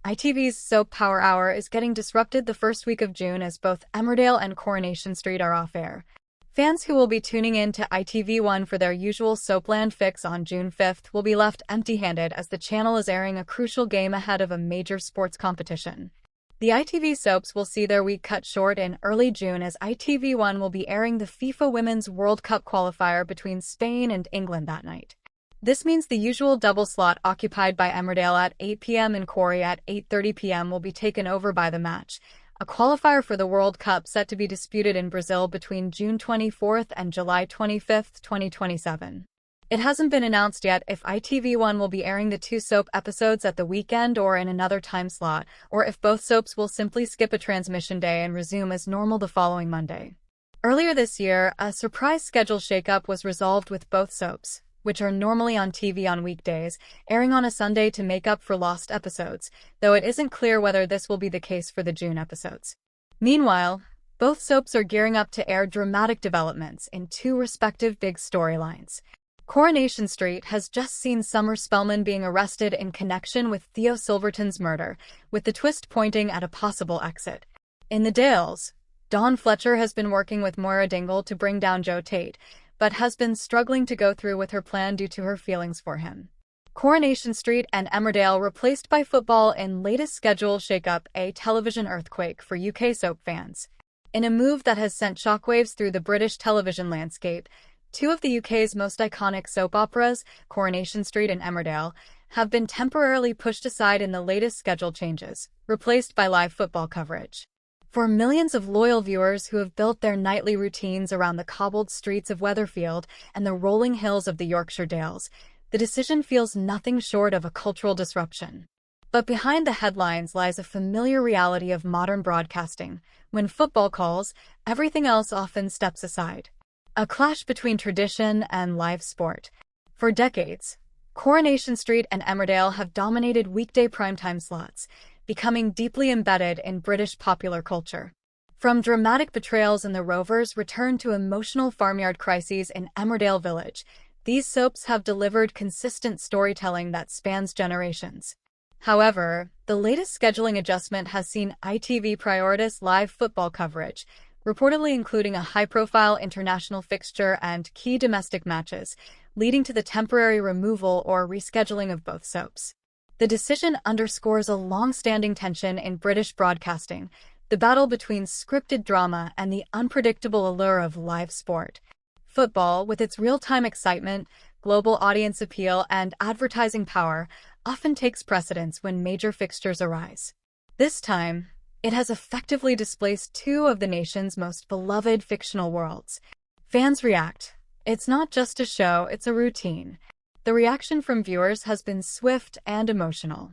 ITV's Soap Power Hour is getting disrupted the first week of June as both Emmerdale and Coronation Street are off-air. Fans who will be tuning in to ITV1 for their usual Soapland fix on June 5th will be left empty-handed as the channel is airing a crucial game ahead of a major sports competition. The ITV soaps will see their week cut short in early June as ITV1 will be airing the FIFA Women's World Cup qualifier between Spain and England that night. This means the usual double slot occupied by Emmerdale at 8 p.m. and Corrie at 8:30 p.m. will be taken over by the match, a qualifier for the World Cup set to be disputed in Brazil between June 24th and July 25th, 2027. It hasn't been announced yet if ITV1 will be airing the two soap episodes at the weekend or in another time slot, or if both soaps will simply skip a transmission day and resume as normal the following Monday. Earlier this year, a surprise schedule shakeup was resolved with both soaps, which are normally on TV on weekdays, airing on a Sunday to make up for lost episodes, though it isn't clear whether this will be the case for the June episodes. Meanwhile, both soaps are gearing up to air dramatic developments in two respective big storylines. Coronation Street has just seen Summer Spellman being arrested in connection with Theo Silverton's murder, with the twist pointing at a possible exit. In the Dales, Dawn Fletcher has been working with Moira Dingle to bring down Joe Tate, but has been struggling to go through with her plan due to her feelings for him. Coronation Street and Emmerdale replaced by football in latest schedule shakeup, a television earthquake for UK soap fans. In a move that has sent shockwaves through the British television landscape, two of the UK's most iconic soap operas, Coronation Street and Emmerdale, have been temporarily pushed aside in the latest schedule changes, replaced by live football coverage. For millions of loyal viewers who have built their nightly routines around the cobbled streets of Weatherfield and the rolling hills of the Yorkshire Dales, the decision feels nothing short of a cultural disruption. But behind the headlines lies a familiar reality of modern broadcasting. When football calls, everything else often steps aside. A clash between tradition and live sport. For decades, Coronation Street and Emmerdale have dominated weekday primetime slots, becoming deeply embedded in British popular culture. From dramatic betrayals in The Rovers' return to emotional farmyard crises in Emmerdale Village, these soaps have delivered consistent storytelling that spans generations. However, the latest scheduling adjustment has seen ITV prioritize live football coverage, reportedly including a high-profile international fixture and key domestic matches, leading to the temporary removal or rescheduling of both soaps. The decision underscores a long-standing tension in British broadcasting, the battle between scripted drama and the unpredictable allure of live sport. Football, with its real-time excitement, global audience appeal, and advertising power, often takes precedence when major fixtures arise. This time, it has effectively displaced two of the nation's most beloved fictional worlds. Fans react. It's not just a show, it's a routine. The reaction from viewers has been swift and emotional.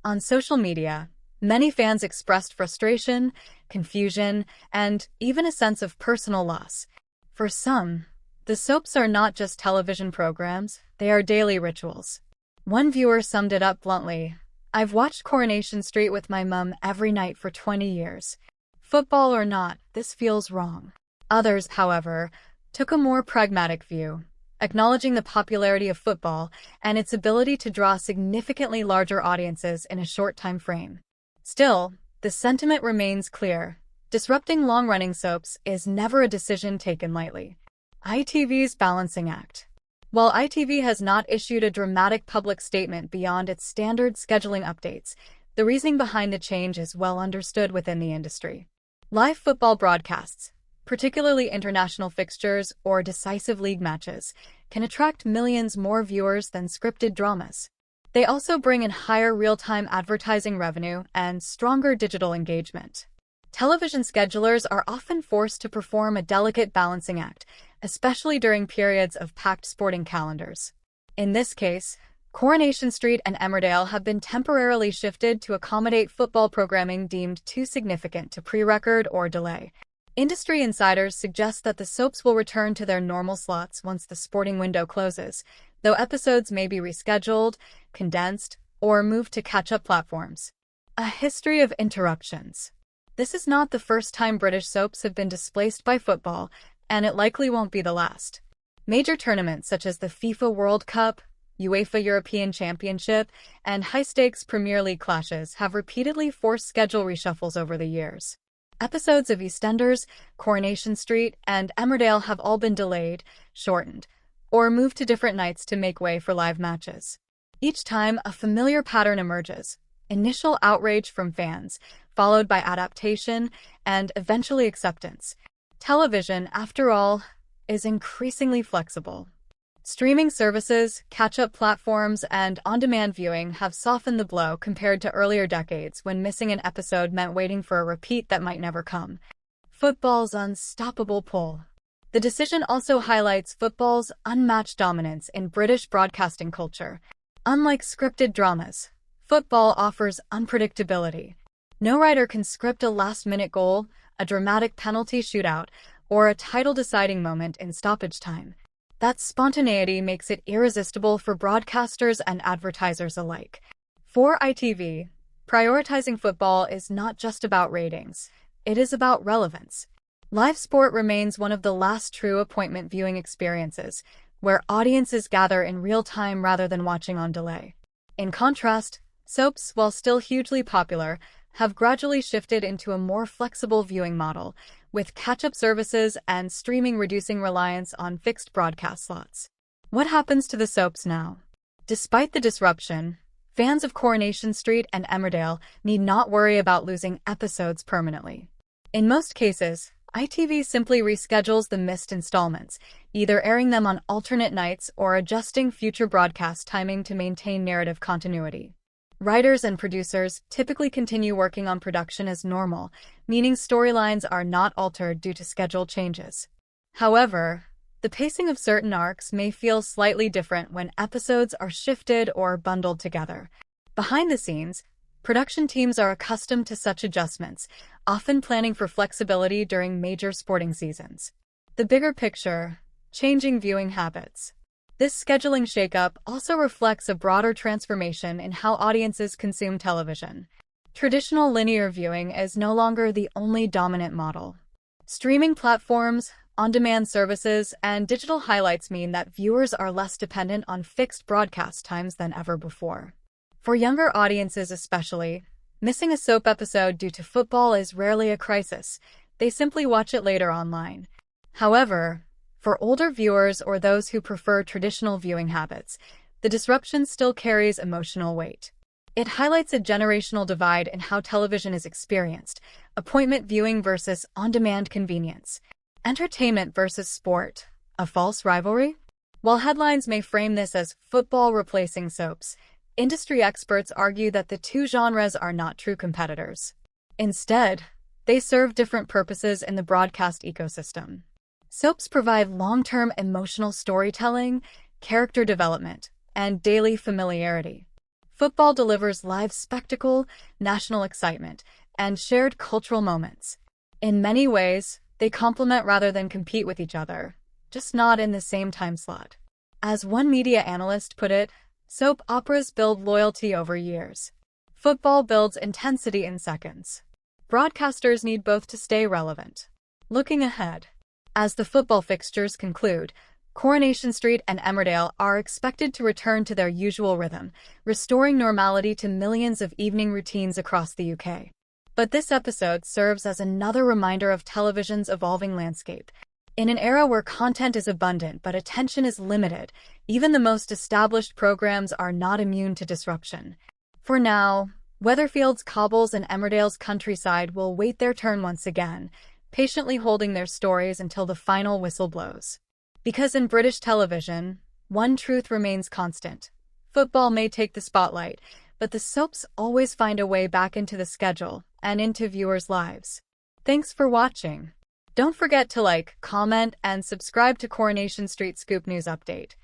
On social media, many fans expressed frustration, confusion, and even a sense of personal loss. For some, the soaps are not just television programs, they are daily rituals. One viewer summed it up bluntly: "I've watched Coronation Street with my mum every night for 20 years. Football or not, this feels wrong." Others, however, took a more pragmatic view, acknowledging the popularity of football and its ability to draw significantly larger audiences in a short time frame. Still, the sentiment remains clear. Disrupting long-running soaps is never a decision taken lightly. ITV's balancing act. While ITV has not issued a dramatic public statement beyond its standard scheduling updates, the reasoning behind the change is well understood within the industry. Live football broadcasts, particularly international fixtures or decisive league matches, can attract millions more viewers than scripted dramas. They also bring in higher real-time advertising revenue and stronger digital engagement. Television schedulers are often forced to perform a delicate balancing act, especially during periods of packed sporting calendars. In this case, Coronation Street and Emmerdale have been temporarily shifted to accommodate football programming deemed too significant to pre-record or delay. Industry insiders suggest that the soaps will return to their normal slots once the sporting window closes, though episodes may be rescheduled, condensed, or moved to catch-up platforms. A history of interruptions. This is not the first time British soaps have been displaced by football, and it likely won't be the last. Major tournaments such as the FIFA World Cup, UEFA European Championship, and high-stakes Premier League clashes have repeatedly forced schedule reshuffles over the years. Episodes of EastEnders, Coronation Street, and Emmerdale have all been delayed, shortened, or moved to different nights to make way for live matches. Each time, a familiar pattern emerges. Initial outrage from fans, followed by adaptation, and eventually acceptance. Television, after all, is increasingly flexible. Streaming services, catch-up platforms, and on-demand viewing have softened the blow compared to earlier decades when missing an episode meant waiting for a repeat that might never come. Football's unstoppable pull. The decision also highlights football's unmatched dominance in British broadcasting culture. Unlike scripted dramas, football offers unpredictability. No writer can script a last-minute goal, a dramatic penalty shootout, or a title-deciding moment in stoppage time. That spontaneity makes it irresistible for broadcasters and advertisers alike. For ITV, prioritizing football is not just about ratings. It is about relevance. Live sport remains one of the last true appointment viewing experiences, where audiences gather in real time rather than watching on delay. In contrast, soaps, while still hugely popular, have gradually shifted into a more flexible viewing model, with catch-up services and streaming reducing reliance on fixed broadcast slots. What happens to the soaps now? Despite the disruption, fans of Coronation Street and Emmerdale need not worry about losing episodes permanently. In most cases, ITV simply reschedules the missed installments, either airing them on alternate nights or adjusting future broadcast timing to maintain narrative continuity. Writers and producers typically continue working on production as normal, meaning storylines are not altered due to schedule changes. However, the pacing of certain arcs may feel slightly different when episodes are shifted or bundled together. Behind the scenes, production teams are accustomed to such adjustments, often planning for flexibility during major sporting seasons. The bigger picture: changing viewing habits. This scheduling shakeup also reflects a broader transformation in how audiences consume television. Traditional linear viewing is no longer the only dominant model. Streaming platforms, on-demand services, and digital highlights mean that viewers are less dependent on fixed broadcast times than ever before. For younger audiences especially, missing a soap episode due to football is rarely a crisis. They simply watch it later online. However, for older viewers or those who prefer traditional viewing habits, the disruption still carries emotional weight. It highlights a generational divide in how television is experienced: appointment viewing versus on-demand convenience, entertainment versus sport, a false rivalry? While headlines may frame this as football replacing soaps, industry experts argue that the two genres are not true competitors. Instead, they serve different purposes in the broadcast ecosystem. Soaps provide long-term emotional storytelling, character development, and daily familiarity. Football delivers live spectacle, national excitement, and shared cultural moments. In many ways, they complement rather than compete with each other, just not in the same time slot. As one media analyst put it, soap operas build loyalty over years. Football builds intensity in seconds. Broadcasters need both to stay relevant. Looking ahead, as the football fixtures conclude, Coronation Street and Emmerdale are expected to return to their usual rhythm, restoring normality to millions of evening routines across the UK. But this episode serves as another reminder of television's evolving landscape. In an era where content is abundant but attention is limited, even the most established programs are not immune to disruption. For now, Weatherfield's cobbles and Emmerdale's countryside will wait their turn once again, patiently holding their stories until the final whistle blows. Because in British television, one truth remains constant: football may take the spotlight, but the soaps always find a way back into the schedule and into viewers' lives. Thanks for watching. Don't forget to like, comment, and subscribe to Coronation Street Scoop News Update.